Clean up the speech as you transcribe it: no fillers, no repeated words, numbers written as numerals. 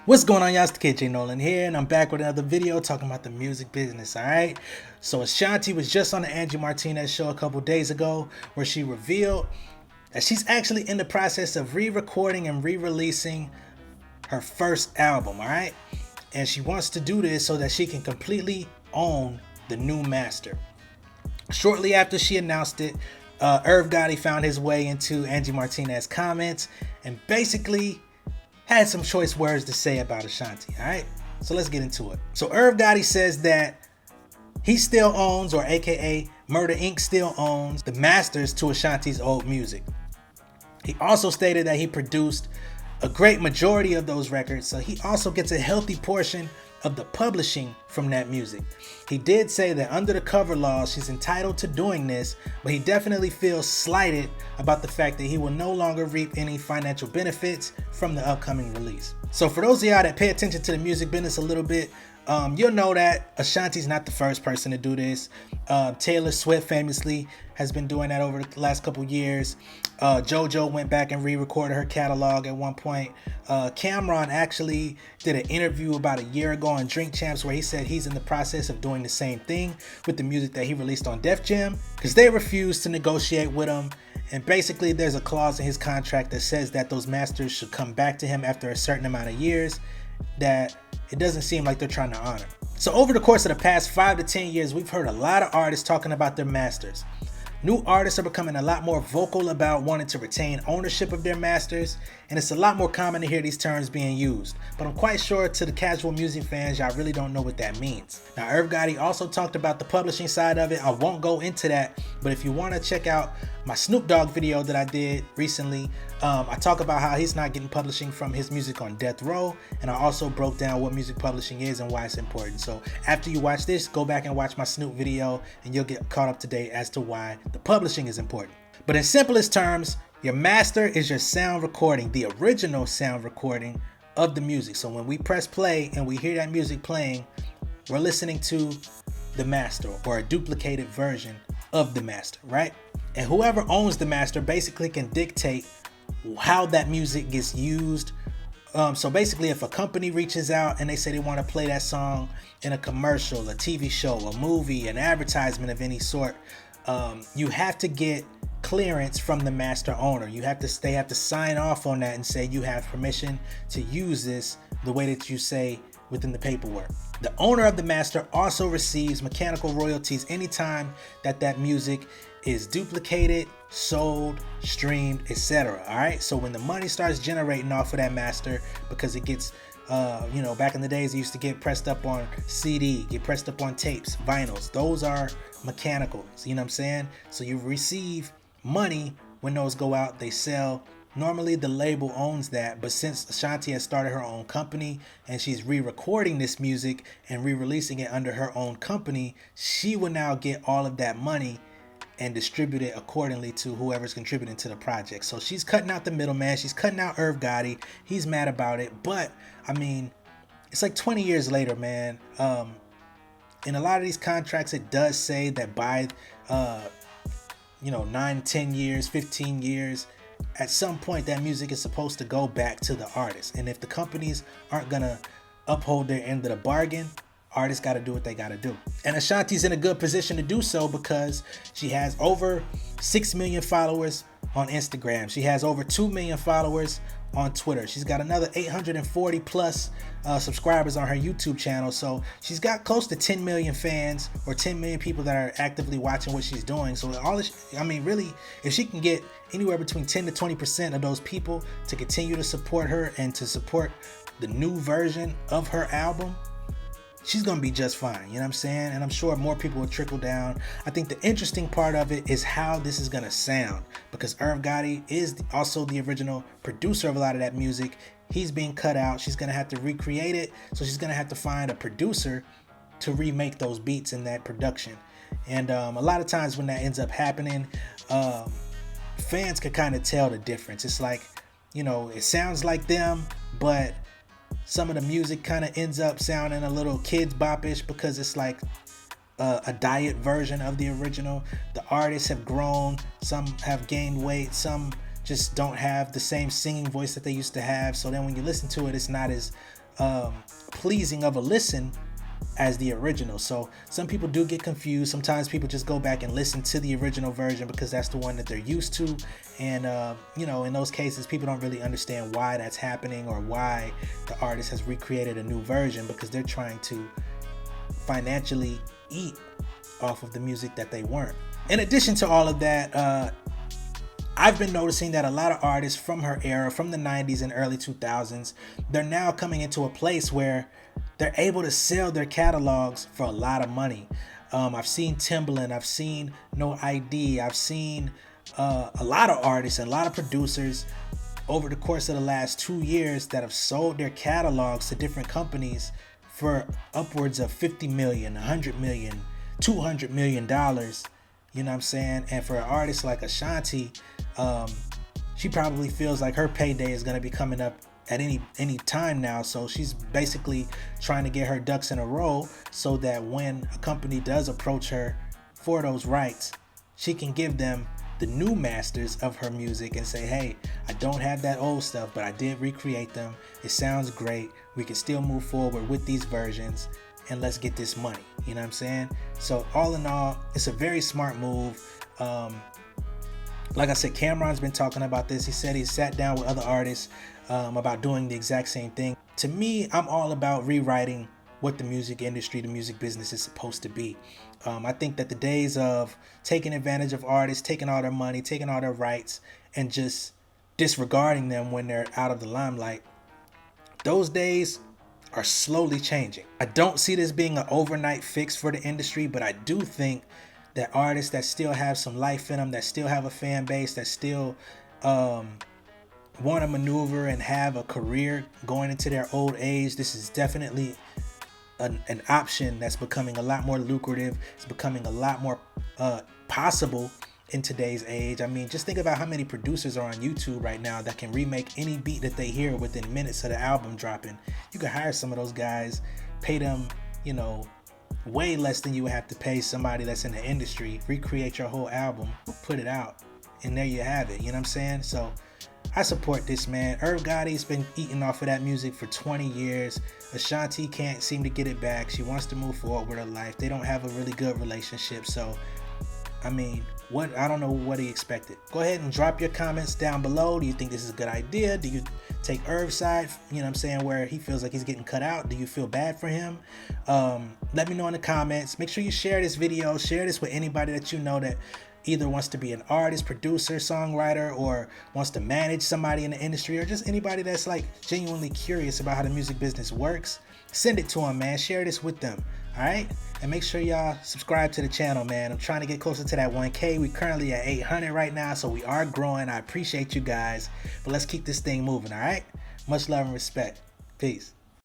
What's going on, y'all? It's the KJ Nolan here, and I'm back with another video talking about the music business, alright? So Ashanti was just on the Angie Martinez show a couple days ago where she revealed that she's actually in the process of re-recording and re-releasing her first album, alright? And she wants to do this so that she can completely own the new master. Shortly after she announced it, Irv Gotti found his way into Angie Martinez's comments and basically had some choice words to say about Ashanti. All right, so let's get into it. So Irv Gotti says that he still owns, or AKA Murder Inc. still owns, the masters to Ashanti's old music. He also stated that he produced a great majority of those records, so he also gets a healthy portion of the publishing from that music. He did say that under the cover laws, she's entitled to doing this, but he definitely feels slighted about the fact that he will no longer reap any financial benefits from the upcoming release. So for those of y'all that pay attention to the music business a little bit, you'll know that Ashanti's not the first person to do this. Taylor Swift famously has been doing that over the last couple years. JoJo went back and re-recorded her catalog at one point. Cameron actually did an interview about a year ago on Drink Champs where he said he's in the process of doing the same thing with the music that he released on Def Jam because they refused to negotiate with him. And basically there's a clause in his contract that says that those masters should come back to him after a certain amount of years that it doesn't seem like they're trying to honor. So over the course of the past 5 to 10 years, we've heard a lot of artists talking about their masters. New artists are becoming a lot more vocal about wanting to retain ownership of their masters, and it's a lot more common to hear these terms being used. But I'm quite sure to the casual music fans, y'all really don't know what that means. Now, Irv Gotti also talked about the publishing side of it. I won't go into that, but if you want to check out my Snoop Dogg video that I did recently, I talk about how he's not getting publishing from his music on Death Row, and I also broke down what music publishing is and why it's important. So after you watch this, go back and watch my Snoop video, and you'll get caught up to date as to why the publishing is important. But in simplest terms, your master is your sound recording, the original sound recording of the music. So when we press play and we hear that music playing, we're listening to the master or a duplicated version of the master, right? And whoever owns the master basically can dictate how that music gets used. So basically, if a company reaches out and they say they want to play that song in a commercial, a TV show, a movie, an advertisement of any sort, you have to get clearance from the master owner. They have to sign off on that and say you have permission to use this the way that you say within the paperwork. The owner of the master also receives mechanical royalties anytime that music is duplicated, sold, streamed, etc. All right, so when the money starts generating off of that master, because it gets back in the days it used to get pressed up on CD, get pressed up on tapes, vinyls, those are mechanical, you know what I'm saying? So you receive money when those go out, they sell. Normally the label owns that, but since Ashanti has started her own company and she's re-recording this music and re-releasing it under her own company, she will now get all of that money and distribute it accordingly to whoever's contributing to the project. So she's cutting out the middleman. She's cutting out Irv Gotti. He's mad about it, but I mean, it's like 20 years later, man. In a lot of these contracts, it does say that by 9, 10 years, 15 years, at some point that music is supposed to go back to the artist. And if the companies aren't gonna uphold their end of the bargain, artists got to do what they got to do. And Ashanti's in a good position to do so because she has over 6 million followers on Instagram. She has over 2 million followers on Twitter. She's got another 840 plus subscribers on her YouTube channel. So she's got close to 10 million fans, or 10 million people that are actively watching what she's doing. So really, if she can get anywhere between 10 to 20% of those people to continue to support her and to support the new version of her album, she's gonna be just fine, you know what I'm saying? And I'm sure more people will trickle down. I think the interesting part of it is how this is gonna sound, because Irv Gotti is also the original producer of a lot of that music. He's being cut out. She's gonna have to recreate it, so she's gonna have to find a producer to remake those beats in that production. And a lot of times when that ends up happening, fans can kind of tell the difference. It's like, it sounds like them, but some of the music kind of ends up sounding a little kids bop-ish because it's like a diet version of the original. The artists have grown, some have gained weight, some just don't have the same singing voice that they used to have. So then when you listen to it, it's not as pleasing of a listen as the original. So some people do get confused. Sometimes people just go back and listen to the original version because that's the one that they're used to. And you know, in those cases, people don't really understand why that's happening or why the artist has recreated a new version, because they're trying to financially eat off of the music that they weren't. In addition to all of that, I've been noticing that a lot of artists from her era, from the 90s and early 2000s, they're now coming into a place where they're able to sell their catalogs for a lot of money. I've seen Timbaland, I've seen No ID, I've seen a lot of artists and a lot of producers over the course of the last 2 years that have sold their catalogs to different companies for upwards of 50 million, 100 million, 200 million dollars. You know what I'm saying? And for an artist like Ashanti, she probably feels like her payday is going to be coming up at any time now. So she's basically trying to get her ducks in a row so that when a company does approach her for those rights, she can give them the new masters of her music and say, hey, I don't have that old stuff, but I did recreate them. It sounds great. We can still move forward with these versions, and let's get this money. You know what I'm saying? So all in all, it's a very smart move. Like I said, Cameron's been talking about this. He said he sat down with other artists about doing the exact same thing. To me, I'm all about rewriting what the music industry, the music business is supposed to be. I think that the days of taking advantage of artists, taking all their money, taking all their rights, and just disregarding them when they're out of the limelight, those days are slowly changing. I don't see this being an overnight fix for the industry, but I do think that artists that still have some life in them, that still have a fan base, that still want to maneuver and have a career going into their old age, this is definitely an option that's becoming a lot more lucrative. It's becoming a lot more possible in today's age. I mean, just think about how many producers are on YouTube right now that can remake any beat that they hear within minutes of the album dropping. You can hire some of those guys, pay them, you know, way less than you would have to pay somebody that's in the industry, recreate your whole album, put it out, and there you have it. You know what I'm saying? So I support this, man. Irv Gotti's been eating off of that music for 20 years. Ashanti can't seem to get it back. She wants to move forward with her life. They don't have a really good relationship. So, I mean, I don't know what he expected. Go ahead and drop your comments down below. Do you think this is a good idea? Do you take Irv's side, you know what I'm saying, where he feels like he's getting cut out? Do you feel bad for him? Let me know in the comments. Make sure you share this video. Share this with anybody that you know that either wants to be an artist, producer, songwriter, or wants to manage somebody in the industry, or just anybody that's like genuinely curious about how the music business works. Send it to them, man. Share this with them. All right? And make sure y'all subscribe to the channel, man. I'm trying to get closer to that 1K. We're currently at 800 right now, so we are growing. I appreciate you guys. But let's keep this thing moving, all right? Much love and respect. Peace.